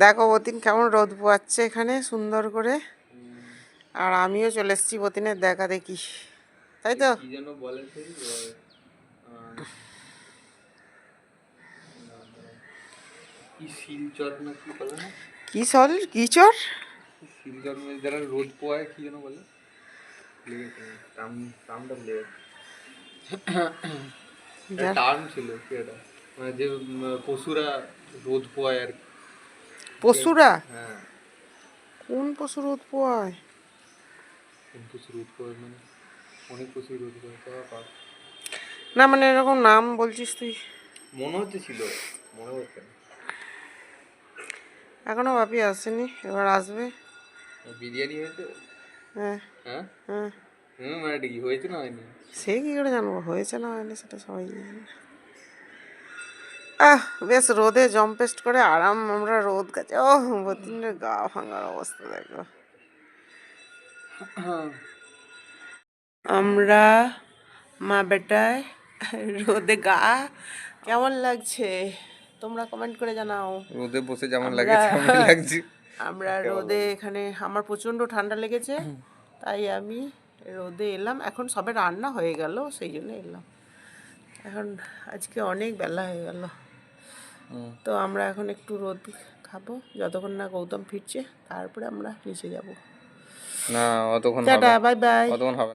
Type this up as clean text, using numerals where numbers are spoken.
দেখো বতিন কেমন রোদ পোয়াচ্ছে এখানে সুন্দর করে। আর আমিও চলে এসেছি বতিনের দেখা দেখি, তাই তো? কি যেন বলে সেই কি শিলচর না কি বলে না, কি চল কি চর শিলচর যারা রোদ পোয়ায় কি যেন বলে, টার্মটা ভুলে গেছি। টার্ম ছিল কি এটা, মানে যে পশুরা রোদ পোয়ায় আর কি। পশুরা? হ্যাঁ, কোন পশু রোদ পোয়ায়? কোন পশু রোদ পোয়ায় মানে অনেক পশু রোদ পোয়ায় তো। না মানে এরকম নাম বলছিস তুই, মনে হচ্ছে ছিল, মনে হচ্ছে না। এখনো বাপি আসেনি, এবার আসবে। বিরিয়ানি হয়েছে? হ্যাঁ হ্যাঁ হ্যাঁ। মানে এটা কি হয়েছে না হয়নি? সে কি করে জানবো হয়েছে না হয়নি, সেটা সবাই জানে। বেশ রোদে জম্পেস্ট করে আরাম আমরা রোদ কাছে। ও বতিনের গা ভাঙার অবস্থা দেখো। আমরা মা বেটায় রোদে গা কেমন লাগছে তোমরা কমেন্ট করে জানাও। রোদে বসে যেমন লাগে তেমন লাগছে। আমরা রোদে এখানে আমার প্রচণ্ড ঠান্ডা লেগেছে, তাই আমি রোদে এলাম। এখন সবে রান্না হয়ে গেল, সেই জন্য এলাম। এখন আজকে অনেক বেলা হয়ে গেল, তো আমরা এখন একটু রোদ খাবো যতক্ষণ না গৌতম ফিরছে, তারপরে আমরা নিচে যাব। না অতক্ষণ টাটা, বাই বাই। অতক্ষণ হবে।